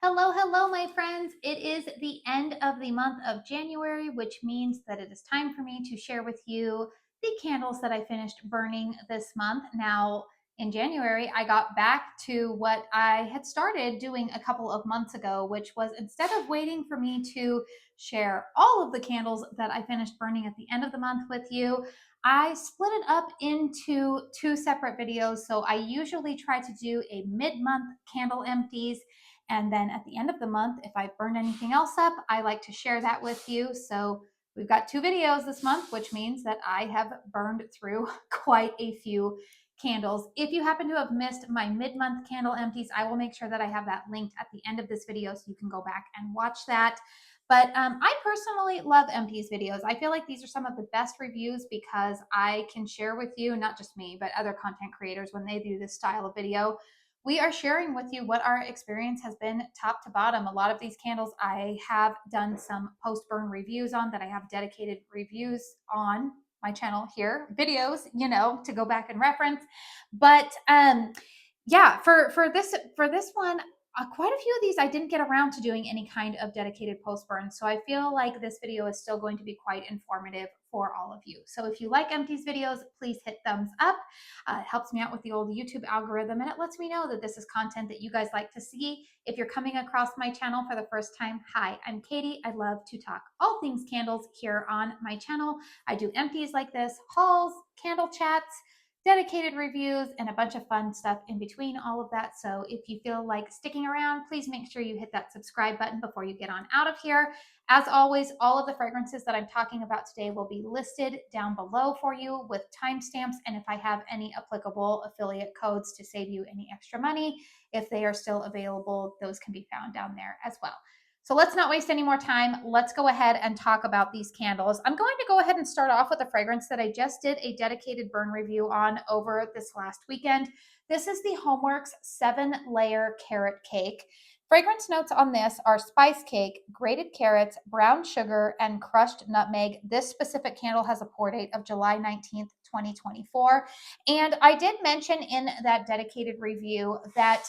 Hello, hello, my friends. It is the end of the month of January, which means that it is time for me to share with you the candles that I finished burning this month. Now, in January, I got back to what I had started doing a couple of months ago, which was instead of waiting for me to share all of the candles that I finished burning at the end of the month with you, I split it up into two separate videos. So I usually try to do a mid-month candle empties, and then at the end of the month, if I burn anything else up, I like to share that with you. So we've got two videos this month, which means that I have burned through quite a few candles. If you happen to have missed my mid-month candle empties, I will make sure that I have that linked at the end of this video so you can go back and watch that. But I personally love empties videos. I feel like these are some of the best reviews because I can share with you, not just me, but other content creators when they do this style of video, we are sharing with you what our experience has been top to bottom. A lot of these candles I have done some post-burn reviews on, that I have dedicated reviews on my channel here, videos, to go back and reference. But yeah, for this one, quite a few of these I didn't get around to doing any kind of dedicated post burn. So I feel like this video is still going to be quite informative for all of you. So if you like Empties videos, please hit thumbs up. It helps me out with the old YouTube algorithm, and it lets me know that this is content that you guys like to see. If you're coming across my channel for the first time, hi, I'm Katie. I love to talk all things candles here on my channel. I do empties like this, hauls, candle chats, dedicated reviews, and a bunch of fun stuff in between all of that. So if you feel like sticking around, please make sure you hit that subscribe button before you get on out of here. As always, all of the fragrances that I'm talking about today will be listed down below for you with timestamps, and if I have any applicable affiliate codes to save you any extra money, if they are still available, those can be found down there as well. So let's not waste any more time. Let's go ahead and talk about these candles. I'm going to go ahead and start off with a fragrance that I just did a dedicated burn review on over this last weekend. This is the HOMEWORX 7-layer carrot cake. Fragrance notes on this are spice cake, grated carrots, brown sugar, and crushed nutmeg. This specific candle has a pour date of July 19th, 2024. And I did mention in that dedicated review that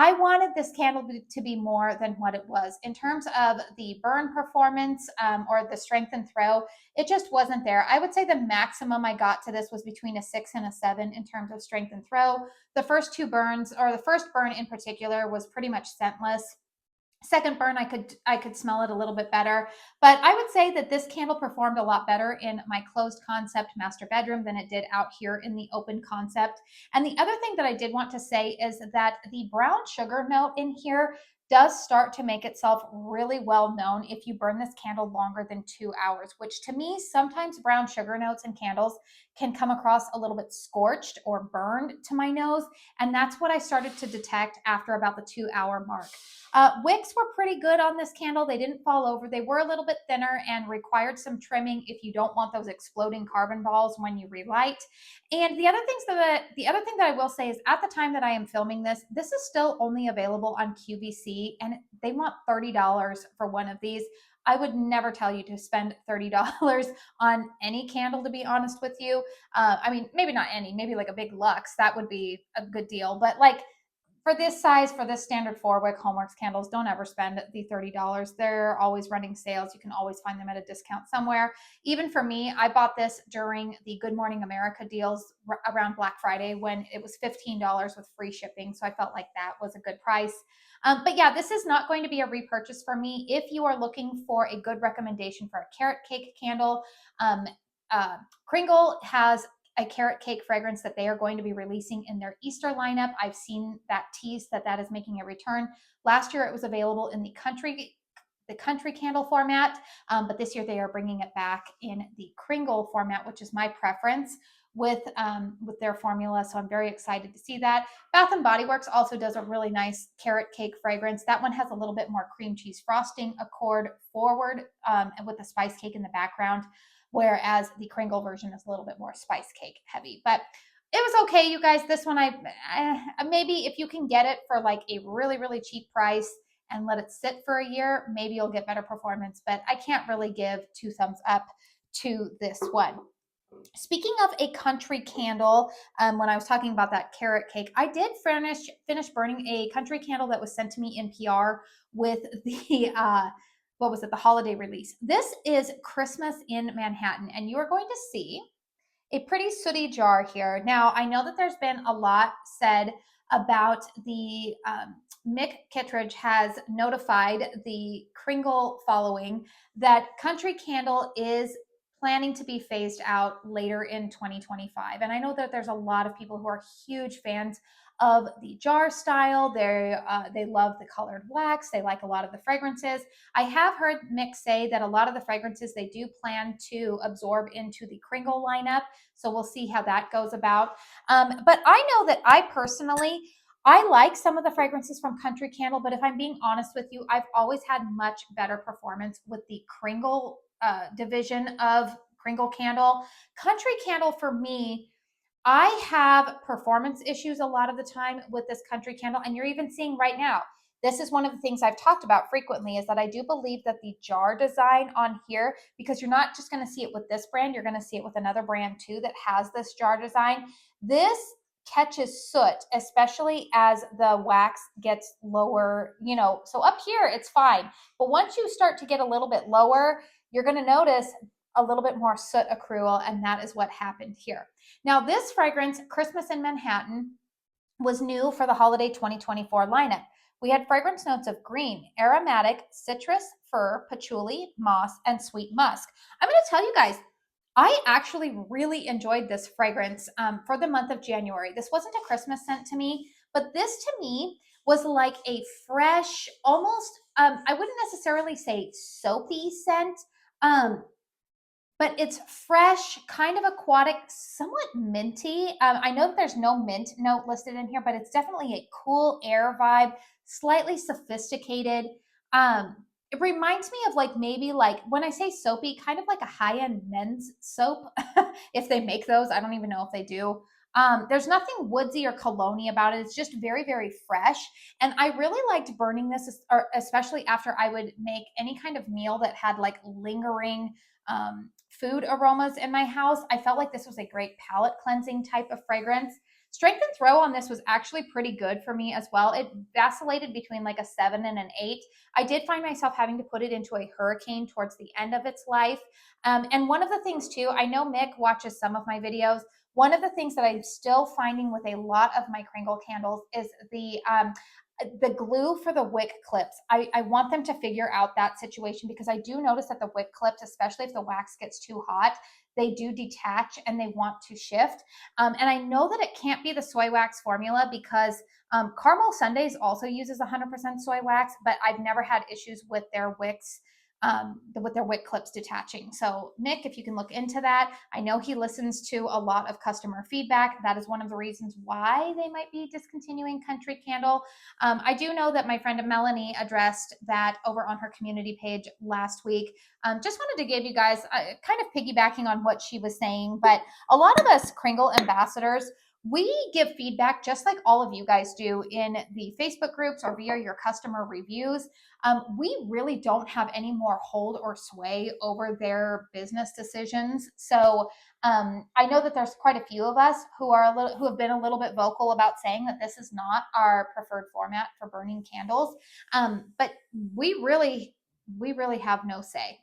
I wanted this candle to be more than what it was. In terms of the burn performance or the strength and throw, it just wasn't there. I would say the maximum I got to this was between a 6 and a 7 in terms of strength and throw. The first two burns, or the first burn in particular, was pretty much scentless. Second burn, I could smell it a little bit better, but I would say that this candle performed a lot better in my closed concept master bedroom than it did out here in the open concept. And the other thing that I did want to say is that the brown sugar note in here does start to make itself really well known if you burn this candle longer than 2 hours, which to me, sometimes brown sugar notes in candles can come across a little bit scorched or burned to my nose. And that's what I started to detect after about the 2 hour mark. Wicks were pretty good on this candle. They didn't fall over. They were a little bit thinner and required some trimming if you don't want those exploding carbon balls when you relight. And the other thing that I will say is, at the time that I am filming this, this is still only available on QVC, and they want $30 for one of these. I would never tell you to spend $30 on any candle, to be honest with you. I mean, maybe not any, maybe like a big Luxe. That would be a good deal. But like, for this size, for this standard 4-wick HOMEWORX candles, don't ever spend the $30. They're always running sales. You can always find them at a discount somewhere. Even for me, I bought this during the Good Morning America deals around Black Friday when it was $15 with free shipping. So I felt like that was a good price. But yeah, this is not going to be a repurchase for me. If you are looking for a good recommendation for a carrot cake candle, Kringle has a carrot cake fragrance that they are going to be releasing in their Easter lineup. I've seen that tease that is making a return. Last year it was available in the country candle format, but this year they are bringing it back in the Kringle format, which is my preference with their formula. So I'm very excited to see that. Bath and Body Works also does a really nice carrot cake fragrance. That one has a little bit more cream cheese frosting accord forward with the spice cake in the background, whereas the Kringle version is a little bit more spice cake heavy. But it was okay, you guys. This one, maybe if you can get it for like a really, really cheap price and let it sit for a year, maybe you'll get better performance. But I can't really give 2 thumbs up to this one. Speaking of a country candle, when I was talking about that carrot cake, I did finish burning a country candle that was sent to me in PR with the what was it, the holiday release. This is Christmas in Manhattan, and you are going to see a pretty sooty jar here. Now, I know that there's been a lot said about the Mick Kittredge has notified the Kringle following that Country Candle is planning to be phased out later in 2025. And I know that there's a lot of people who are huge fans of the jar style. They love the colored wax. They like a lot of the fragrances. I have heard Mick say that a lot of the fragrances they do plan to absorb into the Kringle lineup. So we'll see how that goes about. But I know that I like some of the fragrances from Country Candle, but if I'm being honest with you, I've always had much better performance with the Kringle division of Kringle Candle. Country Candle for me, I have performance issues a lot of the time with this country candle, and you're even seeing right now. This is one of the things I've talked about frequently is that I do believe that the jar design on here, because you're not just going to see it with this brand, you're going to see it with another brand too that has this jar design. This catches soot, especially as the wax gets lower, so up here it's fine. But once you start to get a little bit lower, you're going to notice a little bit more soot accrual, and that is what happened here. Now, this fragrance, Christmas in Manhattan, was new for the holiday 2024 lineup. We had fragrance notes of green, aromatic, citrus, fir, patchouli, moss, and sweet musk. I'm going to tell you guys, I actually really enjoyed this fragrance for the month of January. This wasn't a Christmas scent to me, but this to me was like a fresh, almost, I wouldn't necessarily say soapy scent, but it's fresh, kind of aquatic, somewhat minty. I know that there's no mint note listed in here, but it's definitely a cool air vibe, slightly sophisticated. It reminds me of maybe when I say soapy, kind of like a high-end men's soap, if they make those. I don't even know if they do. There's nothing woodsy or cologne about it. It's just very, very fresh. And I really liked burning this, especially after I would make any kind of meal that had lingering food aromas in my house. I felt like this was a great palate cleansing type of fragrance. Strength and throw on this was actually pretty good for me as well. It vacillated between a 7 and an 8. I did find myself having to put it into a hurricane towards the end of its life. And one of the things too, I know Mick watches some of my videos. One of the things that I'm still finding with a lot of my Kringle candles is the glue for the wick clips. I want them to figure out that situation, because I do notice that the wick clips, especially if the wax gets too hot, they do detach and they want to shift. And I know that it can't be the soy wax formula, because Caramel Sundays also uses 100% soy wax, but I've never had issues with their wicks, with their wick clips detaching. So Mick, if you can look into that. I know he listens to a lot of customer feedback. That is one of the reasons why they might be discontinuing Country Candle. I do know that my friend Melanie addressed that over on her community page last week. Just wanted to give you guys kind of piggybacking on what she was saying, but a lot of us Kringle ambassadors, we give feedback just like all of you guys do in the Facebook groups or via your customer reviews. We really don't have any more hold or sway over their business decisions. So I know that there's quite a few of us who have been a little bit vocal about saying that this is not our preferred format for burning candles. But we really have no say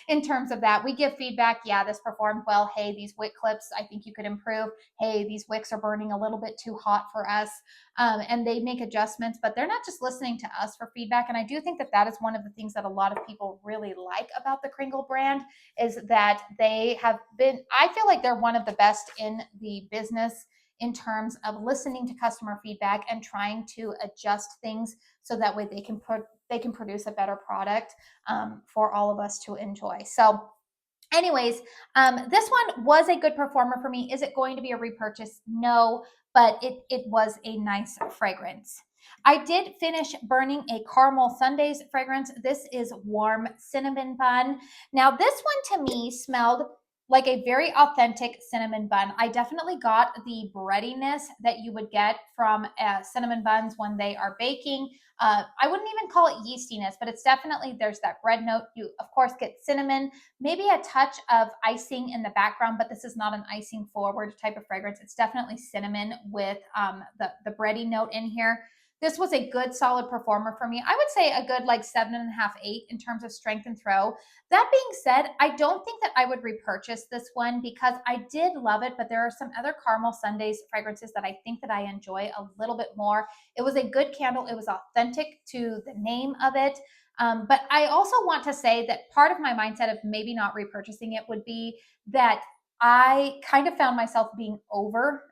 in terms of that. We give feedback. Yeah, this performed well. Hey, these wick clips, I think you could improve. Hey, these wicks are burning a little bit too hot for us. And they make adjustments, but they're not just listening to us for feedback. And I do think that that is one of the things that a lot of people really like about the Kringle brand, is that they have been, I feel like they're one of the best in the business in terms of listening to customer feedback and trying to adjust things so that way they can produce a better product for all of us to enjoy. So anyways, this one was a good performer for me. Is it going to be a repurchase? No, but it was a nice fragrance. I did finish burning a Caramel Sundays fragrance. This is Warm Cinnamon Bun. Now, this one to me smelled like a very authentic cinnamon bun. I definitely got the breadiness that you would get from cinnamon buns when they are baking. I wouldn't even call it yeastiness, but it's definitely, there's that bread note. You, of course, get cinnamon, maybe a touch of icing in the background, but this is not an icing forward type of fragrance. It's definitely cinnamon with the bready note in here. This was a good solid performer for me. I would say a good like 7.5, 8 in terms of strength and throw. That being said, I don't think that I would repurchase this one because I did love it, but there are some other caramel sundaes fragrances that I think that I enjoy a little bit more. It was a good candle. It was authentic to the name of it. But I also want to say that part of my mindset of maybe not repurchasing it would be that I kind of found myself being over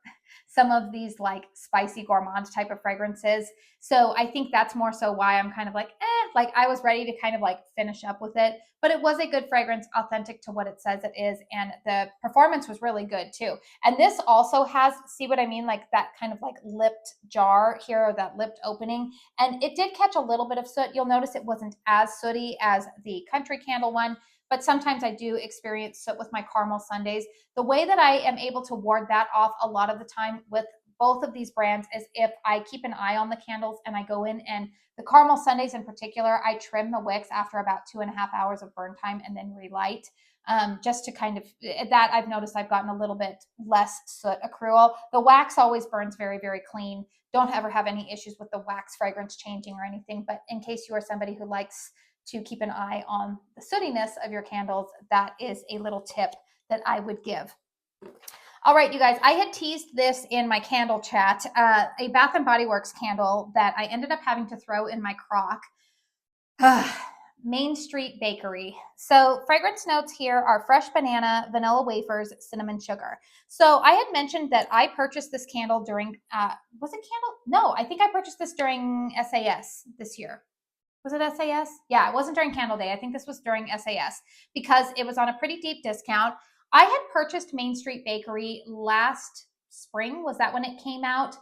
some of these like spicy gourmand type of fragrances. So I think that's more so why I'm kind of like, like I was ready to kind of like finish up with it. But it was a good fragrance, authentic to what it says it is. And the performance was really good too. And this also has, see what I mean? Like that kind of like lipped jar here, or that lipped opening. And it did catch a little bit of soot. You'll notice it wasn't as sooty as the Country Candle one, but sometimes I do experience soot with my caramel sundaes. The way that I am able to ward that off a lot of the time with both of these brands is if I keep an eye on the candles and I go in, and the caramel sundaes in particular, I trim the wicks after about 2.5 hours of burn time and then relight. Just to kind of, that I've noticed I've gotten a little bit less soot accrual. The wax always burns very, very clean. Don't ever have any issues with the wax fragrance changing or anything, but in case you are somebody who likes to keep an eye on the sootiness of your candles, that is a little tip that I would give. All right, you guys, I had teased this in my candle chat, a Bath & Body Works candle that I ended up having to throw in my crock. Main Street Bakery. So fragrance notes here are fresh banana, vanilla wafers, cinnamon sugar. So I had mentioned that I purchased this candle during, was it candle? No, I think I purchased this during SAS this year. Was it SAS? Yeah, it wasn't during Candle Day. I think this was during SAS because it was on a pretty deep discount. I had purchased Main Street Bakery last spring. Was that when it came out?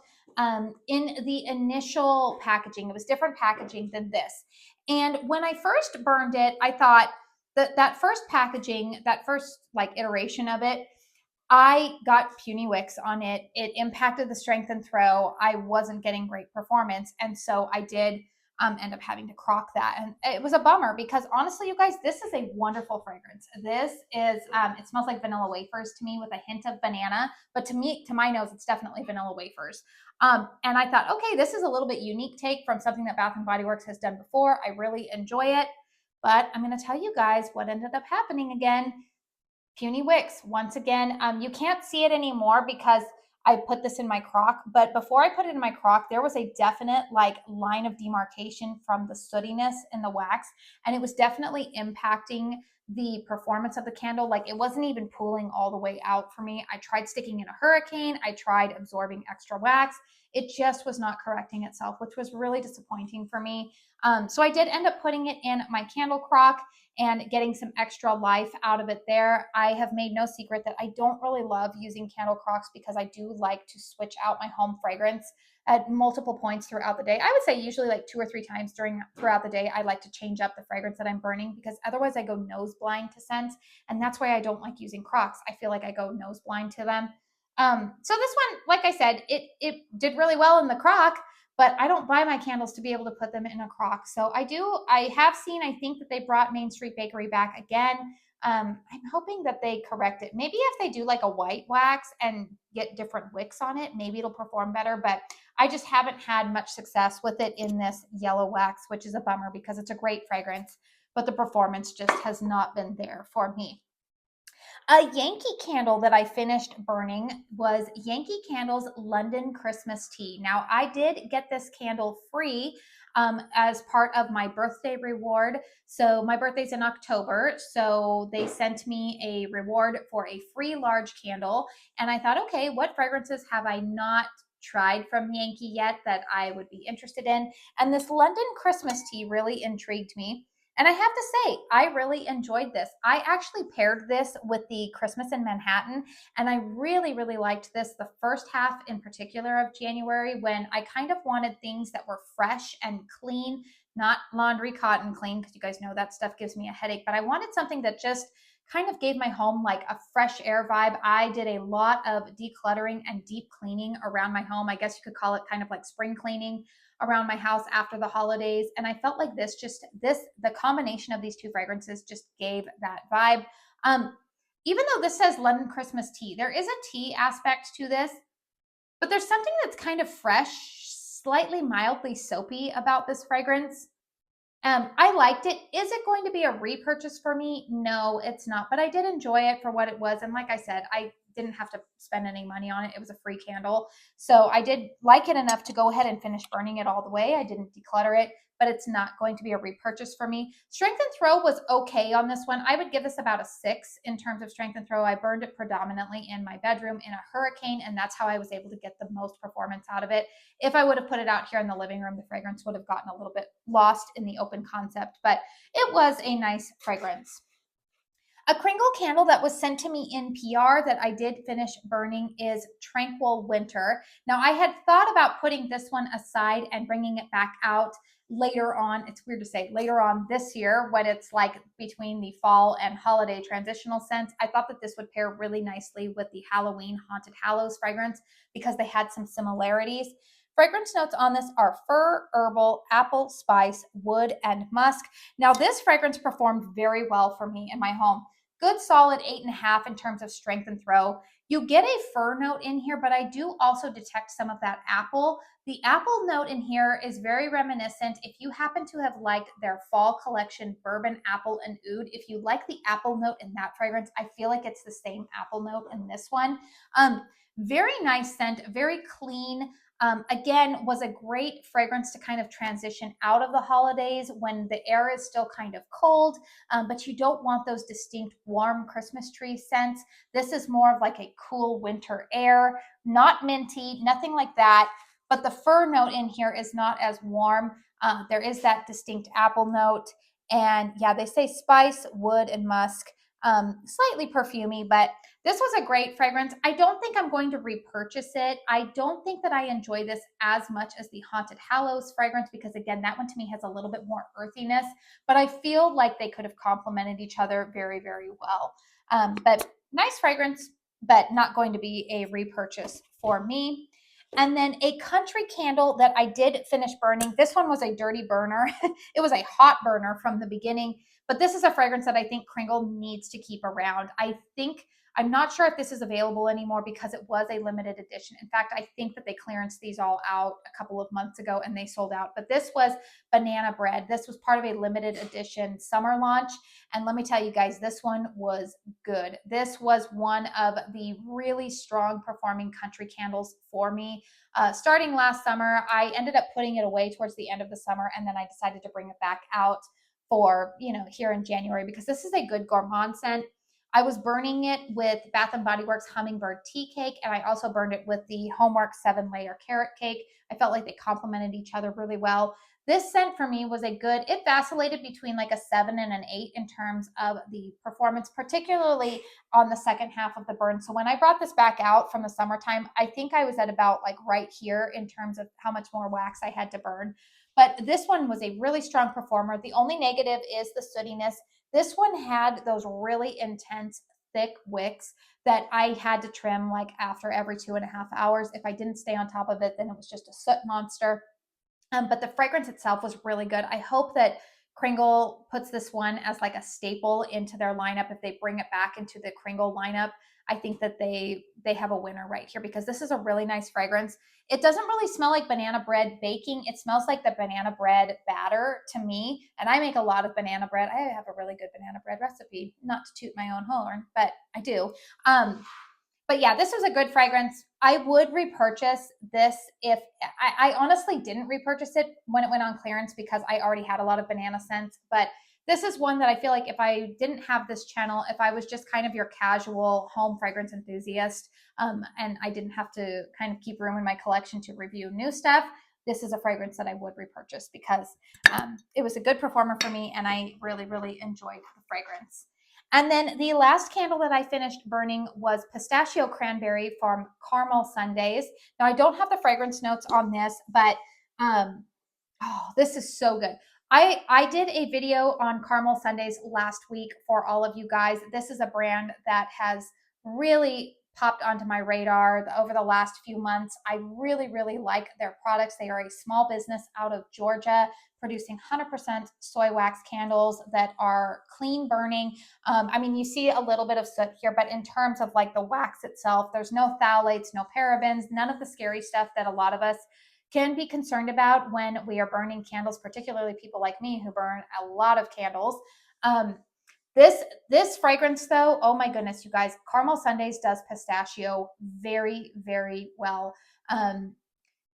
In the initial packaging, it was different packaging than this. And when I first burned it, I thought that that first packaging, that first like iteration of it, I got puny wicks on it. It impacted the strength and throw. I wasn't getting great performance. And so I did end up having to crock that. And it was a bummer because honestly, you guys, this is a wonderful fragrance. This is, it smells like vanilla wafers to me with a hint of banana, but to me, to my nose, it's definitely vanilla wafers. And I thought, okay, this is a little bit unique take from something that Bath & Body Works has done before. I really enjoy it. But I'm going to tell you guys what ended up happening again. Puny wicks, once again. You can't see it anymore because I put this in my crock, but before I put it in my crock, there was a definite like line of demarcation from the sootiness in the wax, and it was definitely impacting the performance of the candle. Like it wasn't even pooling all the way out for me. I tried sticking in a hurricane. I tried absorbing extra wax. It just was not correcting itself, which was really disappointing for me. So I did end up putting it in my candle crock and getting some extra life out of it there. I have made no secret that I don't really love using candle crocks because I do like to switch out my home fragrance at multiple points throughout the day. I would say usually like 2 or 3 times throughout the day. I like to change up the fragrance that I'm burning because otherwise I go nose blind to scents, and that's why I don't like using crocks. I feel like I go nose blind to them. So this one, like I said, it did really well in the crock, but I don't buy my candles to be able to put them in a crock. So I have seen, I think that they brought Main Street Bakery back again. I'm hoping that they correct it. Maybe if they do like a white wax and get different wicks on it, maybe it'll perform better, but I just haven't had much success with it in this yellow wax, which is a bummer because it's a great fragrance, but the performance just has not been there for me. A Yankee candle that I finished burning was Yankee Candle's London Christmas Tea. Now, I did get this candle free as part of my birthday reward. So my birthday's in October, so they sent me a reward for a free large candle. And I thought, okay, what fragrances have I not tried from Yankee yet that I would be interested in? And this London Christmas Tea really intrigued me. And I have to say, I really enjoyed this. I actually paired this with the Christmas in Manhattan, and I really, really liked this the first half in particular of January when I kind of wanted things that were fresh and clean, not laundry cotton clean, because you guys know that stuff gives me a headache, but I wanted something that just kind of gave my home like a fresh air vibe. I did a lot of decluttering and deep cleaning around my home. I guess you could call it kind of like spring cleaning. around my house after the holidays. And I felt like the combination of these two fragrances just gave that vibe. Even though this says London Christmas tea, there is a tea aspect to this, but there's something that's kind of fresh, slightly mildly soapy about this fragrance. I liked it. Is it going to be a repurchase for me? No, it's not. But I did enjoy it for what it was. And like I said, I didn't have to spend any money on it. It was a free candle. So I did like it enough to go ahead and finish burning it all the way. I didn't declutter it, but it's not going to be a repurchase for me. Strength and throw was okay on this one. I would give this about a 6 in terms of strength and throw. I burned it predominantly in my bedroom in a hurricane, and that's how I was able to get the most performance out of it. If I would have put it out here in the living room, the fragrance would have gotten a little bit lost in the open concept, but it was a nice fragrance. A Kringle candle that was sent to me in PR that I did finish burning is Tranquil Winter. Now, I had thought about putting this one aside and bringing it back out later on. It's weird to say later on this year when it's like between the fall and holiday transitional scents. I thought that this would pair really nicely with the Halloween Haunted Hallows fragrance because they had some similarities. Fragrance notes on this are fir, herbal, apple, spice, wood, and musk. Now, this fragrance performed very well for me in my home. Good solid 8.5 in terms of strength and throw. You get a fir note in here, but I do also detect some of that apple. The apple note in here is very reminiscent. If you happen to have liked their fall collection, Bourbon, Apple, and Oud, if you like the apple note in that fragrance, I feel like it's the same apple note in this one. Very nice scent, very clean. Again, was a great fragrance to kind of transition out of the holidays when the air is still kind of cold, but you don't want those distinct warm Christmas tree scents. This is more of like a cool winter air, not minty, nothing like that. But the fir note in here is not as warm. There is that distinct apple note. And yeah, they say spice, wood, and musk. Slightly perfumey, but this was a great fragrance. I don't think I'm going to repurchase it. I don't think that I enjoy this as much as the Haunted Hallows fragrance because, again, that one to me has a little bit more earthiness, but I feel like they could have complemented each other very, very well. But nice fragrance, but not going to be a repurchase for me. And then a country candle that I did finish burning. This one was a dirty burner. It was a hot burner from the beginning. But this is a fragrance that I think Kringle needs to keep around. I'm not sure if this is available anymore because it was a limited edition. In fact, I think that they clearanced these all out a couple of months ago and they sold out. But this was Banana Bread. This was part of a limited edition summer launch. And let me tell you guys, this one was good. This was one of the really strong performing country candles for me. Starting last summer, I ended up putting it away towards the end of the summer, and then I decided to bring it back out for, here in January because this is a good gourmand scent. I was burning it with Bath & Body Works Hummingbird Tea Cake, and I also burned it with the HOMEWORX 7-layer carrot cake. I felt like they complemented each other really well. This scent for me was it vacillated between like a 7 and an 8 in terms of the performance, particularly on the second half of the burn. So when I brought this back out from the summertime, I think I was at about like right here in terms of how much more wax I had to burn. But this one was a really strong performer. The only negative is the sootiness. This one had those really intense, thick wicks that I had to trim like after every 2.5 hours. If I didn't stay on top of it, then it was just a soot monster. But the fragrance itself was really good. I hope that Kringle puts this one as like a staple into their lineup. If they bring it back into the Kringle lineup, I think that they have a winner right here because this is a really nice fragrance. It doesn't really smell like banana bread baking. It smells like the banana bread batter to me. And I make a lot of banana bread. I have a really good banana bread recipe, not to toot my own horn, but I do. But yeah, this was a good fragrance. I would repurchase this if I honestly didn't repurchase it when it went on clearance because I already had a lot of banana scents. But this is one that I feel like if I didn't have this channel, if I was just kind of your casual home fragrance enthusiast, and I didn't have to kind of keep room in my collection to review new stuff, this is a fragrance that I would repurchase because it was a good performer for me and I really, really enjoyed the fragrance. And then the last candle that I finished burning was Pistachio Cranberry from Caramel Sundays. Now, I don't have the fragrance notes on this, but this is so good. I did a video on Caramel Sundays last week for all of you guys. This is a brand that has really popped onto my radar over the last few months. I really, really like their products. They are a small business out of Georgia producing 100% soy wax candles that are clean burning. I mean, you see a little bit of soot here, but in terms of like the wax itself, there's no phthalates, no parabens, none of the scary stuff that a lot of us can be concerned about when we are burning candles, particularly people like me who burn a lot of candles. This fragrance though, oh my goodness, you guys, Caramel Sundays does pistachio very, very well.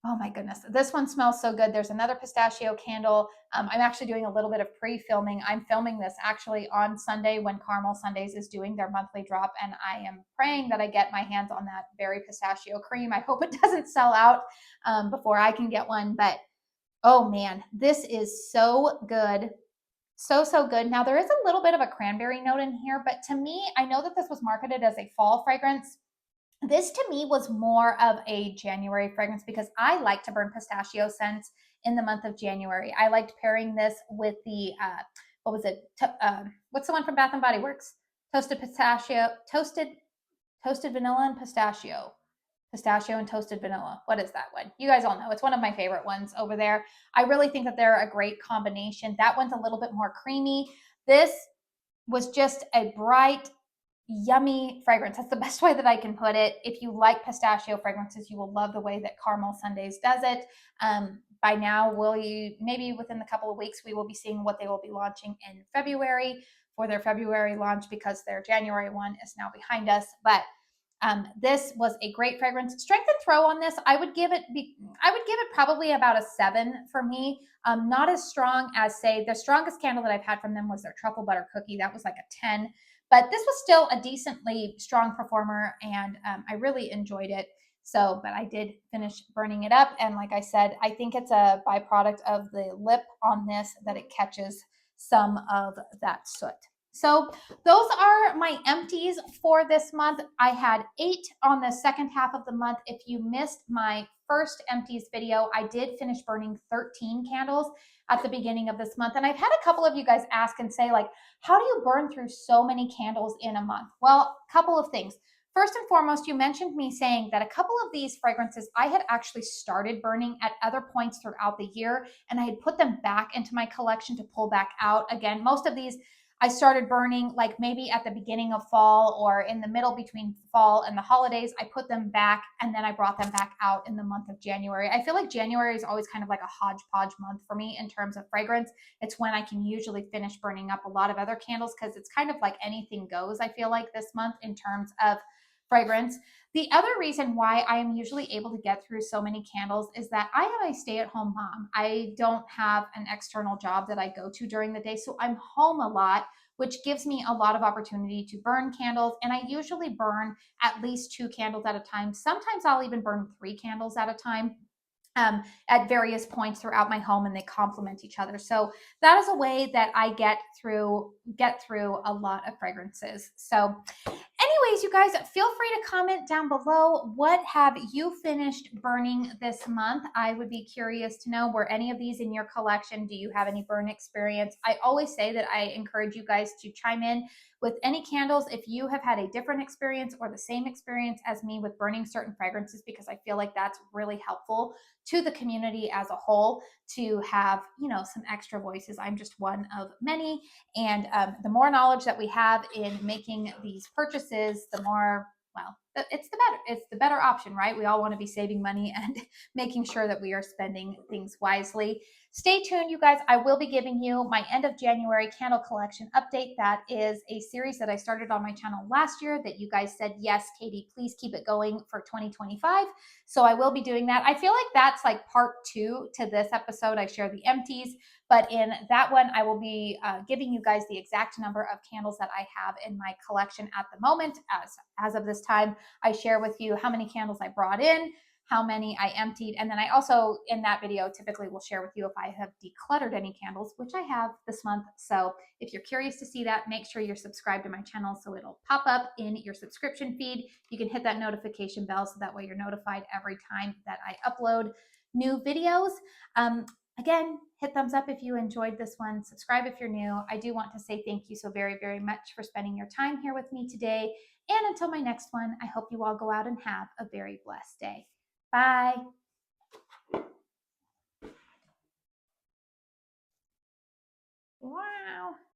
Oh my goodness, this one smells so good. There's another pistachio candle. I'm actually doing a little bit of pre-filming. I'm filming this actually on Sunday when Caramel Sundays is doing their monthly drop, and I am praying that I get my hands on that berry pistachio cream. I hope it doesn't sell out before I can get one, but oh man, this is so good. So good. Now there is a little bit of a cranberry note in here, but to me, I know that this was marketed as a fall fragrance. This to me was more of a January fragrance because I like to burn pistachio scents in the month of January. I liked pairing this with the, what was it? What's the one from Bath and Body Works? Toasted pistachio, toasted vanilla and pistachio and toasted vanilla. What is that one? You guys all know. It's one of my favorite ones over there. I really think that they're a great combination. That one's a little bit more creamy. This was just a bright, yummy fragrance. That's the best way that I can put it. If you like pistachio fragrances, you will love the way that Caramel Sundays does it. By now, maybe within a couple of weeks, we will be seeing what they will be launching in February for their February launch because their January one is now behind us. But this was a great fragrance. Strength and throw on this, I would give it probably about a 7 for me. Not as strong as, say, the strongest candle that I've had from them was their truffle butter cookie. That was like a 10, but this was still a decently strong performer, and I really enjoyed it. So, but I did finish burning it up, and like I said, I think it's a byproduct of the lip on this that it catches some of that soot. So those are my empties for this month. I had 8 on the second half of the month. If you missed my first empties video, I did finish burning 13 candles at the beginning of this month. And I've had a couple of you guys ask and say, like, how do you burn through so many candles in a month? Well, a couple of things. First and foremost, you mentioned me saying that a couple of these fragrances I had actually started burning at other points throughout the year, and I had put them back into my collection to pull back out. Again, most of these I started burning like maybe at the beginning of fall or in the middle between fall and the holidays. I put them back and then I brought them back out in the month of January. I feel like January is always kind of like a hodgepodge month for me in terms of fragrance. It's when I can usually finish burning up a lot of other candles because it's kind of like anything goes, I feel like, this month in terms of fragrance. The other reason why I am usually able to get through so many candles is that I am a stay-at-home mom. I don't have an external job that I go to during the day, so I'm home a lot, which gives me a lot of opportunity to burn candles. And I usually burn at least 2 candles at a time. Sometimes I'll even burn 3 candles at a time. At various points throughout my home, and they complement each other. So that is a way that I get through a lot of fragrances. So anyways, you guys, feel free to comment down below. What have you finished burning this month? I would be curious to know, were any of these in your collection? Do you have any burn experience? I always say that I encourage you guys to chime in with any candles if you have had a different experience or the same experience as me with burning certain fragrances, because I feel like that's really helpful to the community as a whole to have, you know, some extra voices. I'm just one of many. And the more knowledge that we have in making these purchases, the more, well, it's the better option, right? We all want to be saving money and making sure that we are spending things wisely. Stay tuned, you guys. I will be giving you my end of January candle collection update. That is a series that I started on my channel last year that you guys said, yes, Katie, please keep it going for 2025. So I will be doing that. I feel like that's like part 2 to this episode. I share the empties, but in that one, I will be giving you guys the exact number of candles that I have in my collection at the moment. As of this time, I share with you how many candles I brought in, how many I emptied, and then I also, in that video, typically will share with you if I have decluttered any candles, which I have this month. So if you're curious to see that, make sure you're subscribed to my channel so it'll pop up in your subscription feed. You can hit that notification bell so that way you're notified every time that I upload new videos. Again, hit thumbs up if you enjoyed this one. Subscribe if you're new. I do want to say thank you so very, very much for spending your time here with me today. And until my next one, I hope you all go out and have a very blessed day. Bye. Wow.